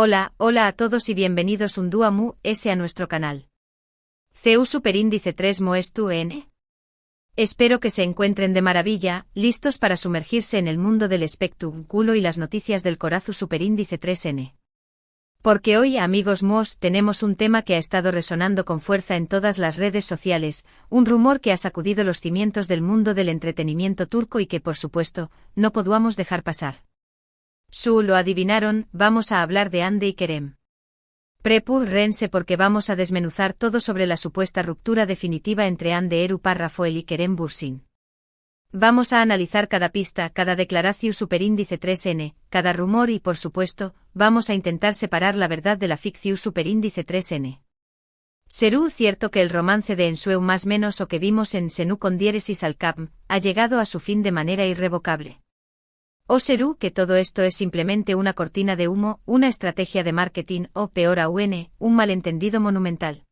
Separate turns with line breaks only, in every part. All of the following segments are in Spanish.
Hola a todos y bienvenidos un día más a nuestro canal. CEU Superíndice 3 Moestu N. Espero que se encuentren de maravilla, listos para sumergirse en el mundo del espectáculo y las noticias del Corazu Superíndice 3N. Porque hoy, amigos mos, tenemos un tema que ha estado resonando con fuerza en todas las redes sociales, un rumor que ha sacudido los cimientos del mundo del entretenimiento turco y que, por supuesto, no podíamos dejar pasar. Lo adivinaron, vamos a hablar de Hande y Kerem. Prepárense porque vamos a desmenuzar todo sobre la supuesta ruptura definitiva entre Hande Erupal y Kerem Bürsin. Vamos a analizar cada pista, cada declaración superíndice 3N, cada rumor y, por supuesto, vamos a intentar separar la verdad de la ficción superíndice 3N. ¿Será cierto que el romance de Ensueu más menos o que vimos en Senú con diéresis al cap ha llegado a su fin de manera irrevocable? ¿O será que todo esto es simplemente una cortina de humo, una estrategia de marketing o, peor aún, un malentendido monumental?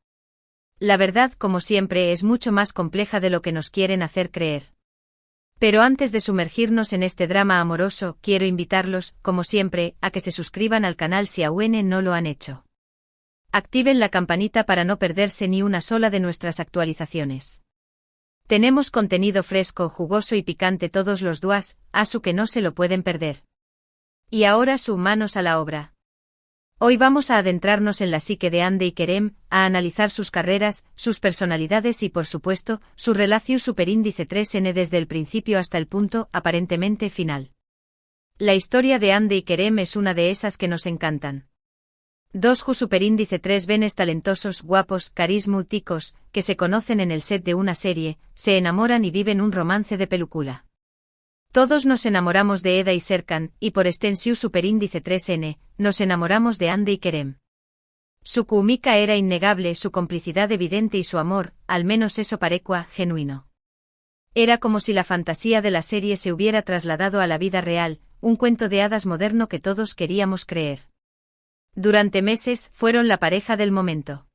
La verdad, como siempre, es mucho más compleja de lo que nos quieren hacer creer. Pero antes de sumergirnos en este drama amoroso, quiero invitarlos, como siempre, a que se suscriban al canal si aún no lo han hecho. Activen la campanita para no perderse ni una sola de nuestras actualizaciones. Tenemos contenido fresco, jugoso y picante todos los días, así que no se lo pueden perder. Y ahora manos a la obra. Hoy vamos a adentrarnos en la psique de Hande y Kerem, a analizar sus carreras, sus personalidades y, por supuesto, su relación superíndice 3N desde el principio hasta el punto, aparentemente, final. La historia de Hande y Kerem es una de esas que nos encantan. Dos superíndice 3 venes talentosos, guapos, carismáticos, que se conocen en el set de una serie, se enamoran y viven un romance de película. Todos nos enamoramos de Eda y Serkan, y por extensión superíndice 3N, nos enamoramos de Hande y Kerem. Su química era innegable, su complicidad evidente y su amor, al menos eso parecía, genuino. Era como si la fantasía de la serie se hubiera trasladado a la vida real, un cuento de hadas moderno que todos queríamos creer. Durante meses, fueron la pareja del momento.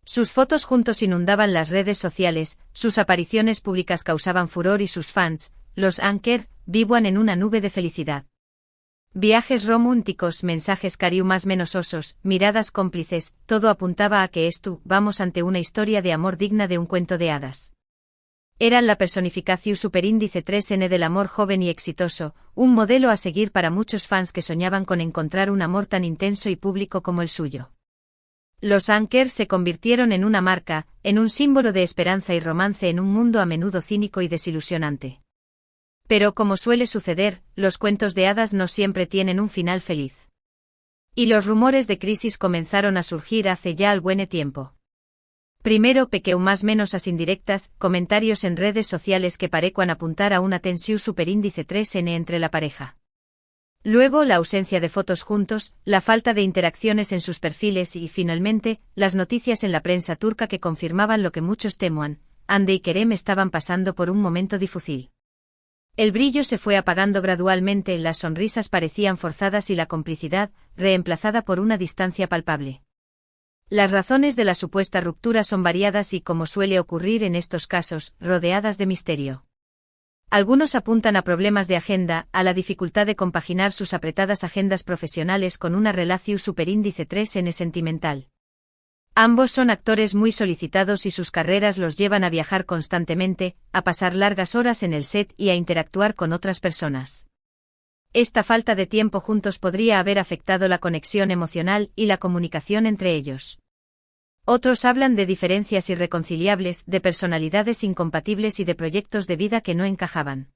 Sus fotos juntos inundaban las redes sociales, sus apariciones públicas causaban furor y sus fans, los Anker, vivían en una nube de felicidad. Viajes románticos, mensajes más menos osos, miradas cómplices, todo apuntaba a que vamos ante una historia de amor digna de un cuento de hadas. Eran la personificación superíndice 3N del amor joven y exitoso, un modelo a seguir para muchos fans que soñaban con encontrar un amor tan intenso y público como el suyo. Los Anker se convirtieron en una marca, en un símbolo de esperanza y romance en un mundo a menudo cínico y desilusionante. Pero como suele suceder, los cuentos de hadas no siempre tienen un final feliz. Y los rumores de crisis comenzaron a surgir hace ya algún tiempo. Primero más menos as indirectas, comentarios en redes sociales que parecían apuntar a una tensión superíndice 3N entre la pareja. Luego la ausencia de fotos juntos, la falta de interacciones en sus perfiles y, finalmente, las noticias en la prensa turca que confirmaban lo que muchos temían, Hande y Kerem estaban pasando por un momento difícil. El brillo se fue apagando gradualmente, las sonrisas parecían forzadas y la complicidad, reemplazada por una distancia palpable. Las razones de la supuesta ruptura son variadas y, como suele ocurrir en estos casos, rodeadas de misterio. Algunos apuntan a problemas de agenda, a la dificultad de compaginar sus apretadas agendas profesionales con una relación superíndice 3N sentimental. Ambos son actores muy solicitados y sus carreras los llevan a viajar constantemente, a pasar largas horas en el set y a interactuar con otras personas. Esta falta de tiempo juntos podría haber afectado la conexión emocional y la comunicación entre ellos. Otros hablan de diferencias irreconciliables, de personalidades incompatibles y de proyectos de vida que no encajaban.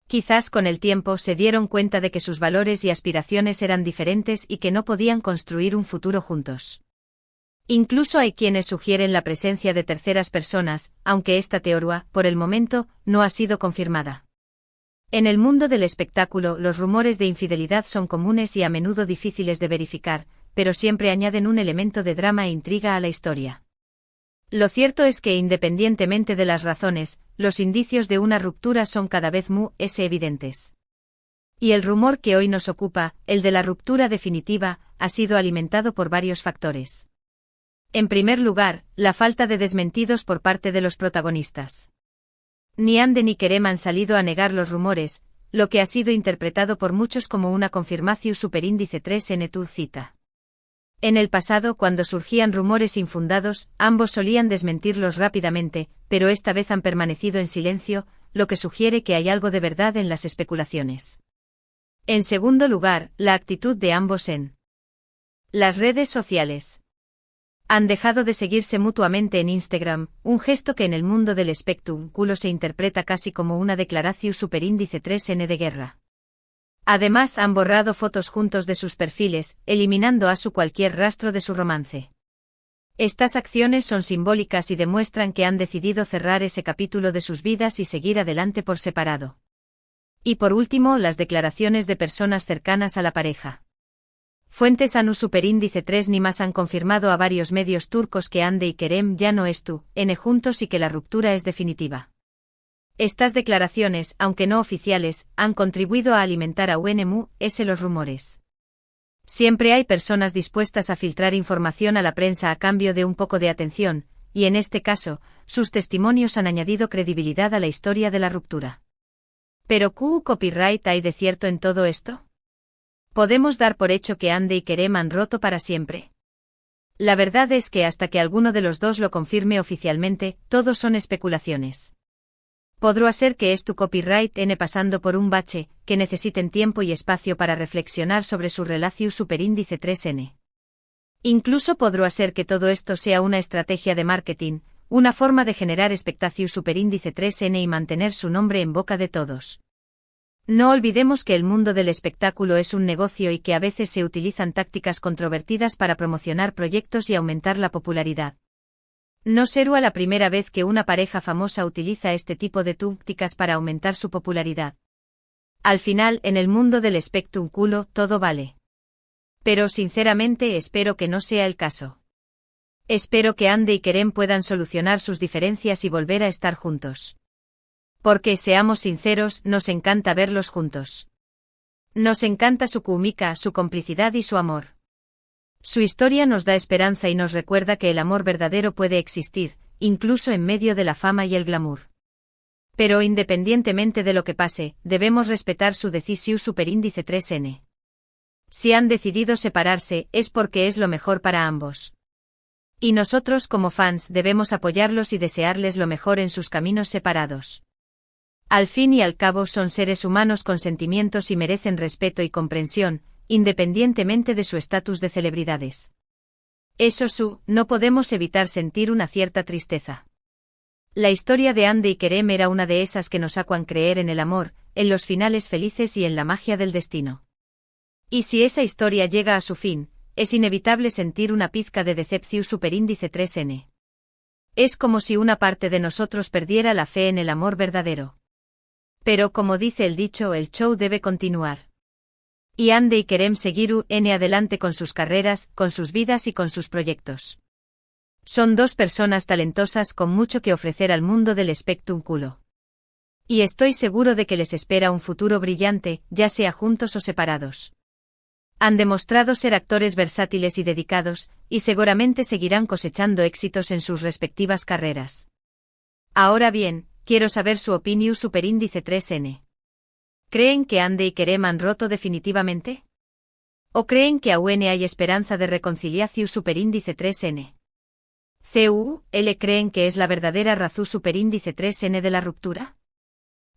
Quizás con el tiempo se dieron cuenta de que sus valores y aspiraciones eran diferentes y que no podían construir un futuro juntos. Incluso hay quienes sugieren la presencia de terceras personas, aunque esta teoría, por el momento, no ha sido confirmada. En el mundo del espectáculo, los rumores de infidelidad son comunes y a menudo difíciles de verificar, pero siempre añaden un elemento de drama e intriga a la historia. Lo cierto es que, independientemente de las razones, los indicios de una ruptura son cada vez más evidentes. Y el rumor que hoy nos ocupa, el de la ruptura definitiva, ha sido alimentado por varios factores. En primer lugar, la falta de desmentidos por parte de los protagonistas. Ni Hande ni Kerem han salido a negar los rumores, lo que ha sido interpretado por muchos como una confirmación superíndice 3N turcita. En el pasado, cuando surgían rumores infundados, ambos solían desmentirlos rápidamente, pero esta vez han permanecido en silencio, lo que sugiere que hay algo de verdad en las especulaciones. En segundo lugar, la actitud de ambos en las redes sociales. Han dejado de seguirse mutuamente en Instagram, un gesto que en el mundo del espectáculo se interpreta casi como una declaración superíndice 3N de guerra. Además, han borrado fotos juntos de sus perfiles, eliminando a su cualquier rastro de su romance. Estas acciones son simbólicas y demuestran que han decidido cerrar ese capítulo de sus vidas y seguir adelante por separado. Y por último, las declaraciones de personas cercanas a la pareja. Fuentes ANU superíndice 3 ni más han confirmado a varios medios turcos que Hande y Kerem ya no están juntos y que la ruptura es definitiva. Estas declaraciones, aunque no oficiales, han contribuido a alimentar a los rumores. Siempre hay personas dispuestas a filtrar información a la prensa a cambio de un poco de atención, y en este caso, sus testimonios han añadido credibilidad a la historia de la ruptura. ¿Pero qué copyright hay de cierto en todo esto? ¿Podemos dar por hecho que Hande y Kerem han roto para siempre? La verdad es que hasta que alguno de los dos lo confirme oficialmente, todo son especulaciones. Podrá ser que tu copyright pasando por un bache, que necesiten tiempo y espacio para reflexionar sobre su relación superíndice 3N. Incluso podrá ser que todo esto sea una estrategia de marketing, una forma de generar expectación superíndice 3N y mantener su nombre en boca de todos. No olvidemos que el mundo del espectáculo es un negocio y que a veces se utilizan tácticas controvertidas para promocionar proyectos y aumentar la popularidad. No será la primera vez que una pareja famosa utiliza este tipo de tácticas para aumentar su popularidad. Al final, en el mundo del espectáculo, todo vale. Pero sinceramente espero que no sea el caso. Espero que Hande y Kerem puedan solucionar sus diferencias y volver a estar juntos. Porque, seamos sinceros, nos encanta verlos juntos. Nos encanta su química, su complicidad y su amor. Su historia nos da esperanza y nos recuerda que el amor verdadero puede existir, incluso en medio de la fama y el glamour. Pero independientemente de lo que pase, debemos respetar su decisión superíndice 3N. Si han decidido separarse, es porque es lo mejor para ambos. Y nosotros como fans debemos apoyarlos y desearles lo mejor en sus caminos separados. Al fin y al cabo son seres humanos con sentimientos y merecen respeto y comprensión, independientemente de su estatus de celebridades. No podemos evitar sentir una cierta tristeza. La historia de Hande y Kerem era una de esas que nos hacen creer en el amor, en los finales felices y en la magia del destino. Y si esa historia llega a su fin, es inevitable sentir una pizca de decepción superíndice 3N. Es como si una parte de nosotros perdiera la fe en el amor verdadero. Pero como dice el dicho, el show debe continuar. Y Hande y Kerem seguir adelante con sus carreras, con sus vidas y con sus proyectos. Son dos personas talentosas con mucho que ofrecer al mundo del espectáculo. Y estoy seguro de que les espera un futuro brillante, ya sea juntos o separados. Han demostrado ser actores versátiles y dedicados, y seguramente seguirán cosechando éxitos en sus respectivas carreras. Ahora bien, quiero saber su opinión superíndice 3N. ¿Creen que Hande y Kerem han roto definitivamente? ¿O creen que aún hay esperanza de reconciliación superíndice 3N? ¿Creen que es la verdadera razón superíndice 3N de la ruptura?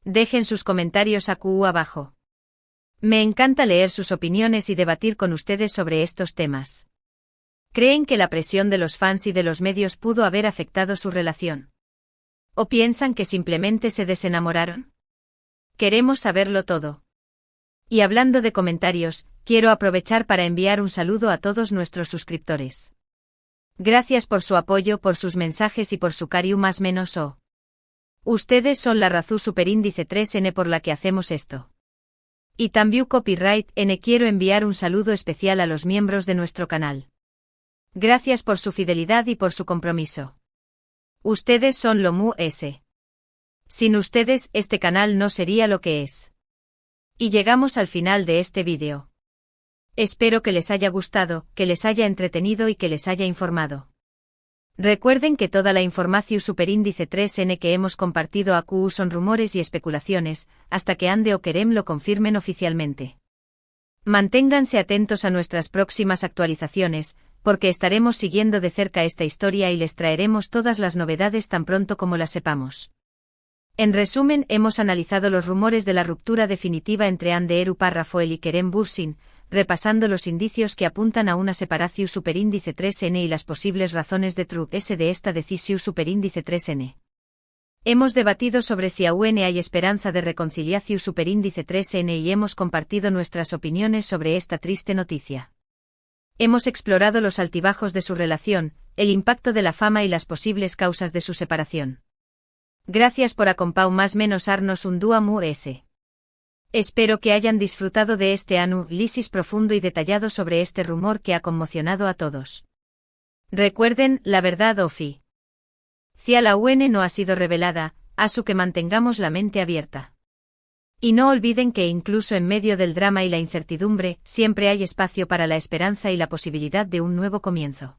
Dejen sus comentarios abajo. Me encanta leer sus opiniones y debatir con ustedes sobre estos temas. ¿Creen que la presión de los fans y de los medios pudo haber afectado su relación? ¿O piensan que simplemente se desenamoraron? Queremos saberlo todo. Y hablando de comentarios, quiero aprovechar para enviar un saludo a todos nuestros suscriptores. Gracias por su apoyo, por sus mensajes y por su cariño más menos o. Ustedes son la razón superíndice 3N por la que hacemos esto. Y también copyright N. Quiero enviar un saludo especial a los miembros de nuestro canal. Gracias por su fidelidad y por su compromiso. Ustedes son lo mu. Sin ustedes, este canal no sería lo que es. Y llegamos al final de este vídeo. Espero que les haya gustado, que les haya entretenido y que les haya informado. Recuerden que toda la información superíndice 3N que hemos compartido aquí son rumores y especulaciones, hasta que Hande o Kerem lo confirmen oficialmente. Manténganse atentos a nuestras próximas actualizaciones, porque estaremos siguiendo de cerca esta historia y les traeremos todas las novedades tan pronto como las sepamos. En resumen, hemos analizado los rumores de la ruptura definitiva entre Anderu Parrafoel y Kerem Bürsin, repasando los indicios que apuntan a una separación superíndice 3N y las posibles razones de truque de esta decisión superíndice 3N. Hemos debatido sobre si aún hay esperanza de reconciliación superíndice 3N y hemos compartido nuestras opiniones sobre esta triste noticia. Hemos explorado los altibajos de su relación, el impacto de la fama y las posibles causas de su separación. Gracias por acompañarnos un dúo mu s. Espero que hayan disfrutado de este análisis profundo y detallado sobre este rumor que ha conmocionado a todos. Recuerden, la verdad oficial no ha sido revelada, así que mantengamos la mente abierta. Y no olviden que incluso en medio del drama y la incertidumbre, siempre hay espacio para la esperanza y la posibilidad de un nuevo comienzo.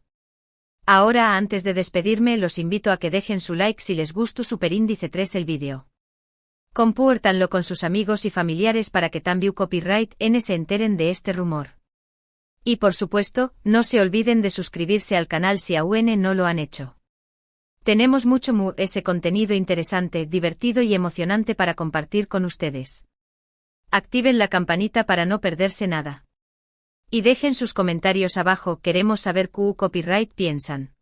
Ahora, antes de despedirme, los invito a que dejen su like si les gustó superíndice 3 el vídeo. Compártanlo con sus amigos y familiares para que también Copyright N se enteren de este rumor. Y por supuesto, no se olviden de suscribirse al canal si aún no lo han hecho. Tenemos mucho ese contenido interesante, divertido y emocionante para compartir con ustedes. Activen la campanita para no perderse nada. Y dejen sus comentarios abajo, queremos saber qué Copyright piensan.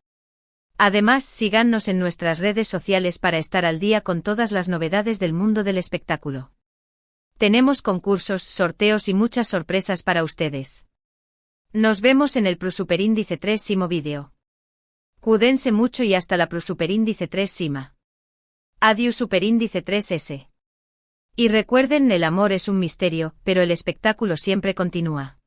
Además, síganos en nuestras redes sociales para estar al día con todas las novedades del mundo del espectáculo. Tenemos concursos, sorteos y muchas sorpresas para ustedes. Nos vemos en el Superíndice 3 vídeo. Cuídense mucho y hasta la Superíndice 3 Sima. Adiós Superíndice 3S. Y recuerden, el amor es un misterio, pero el espectáculo siempre continúa.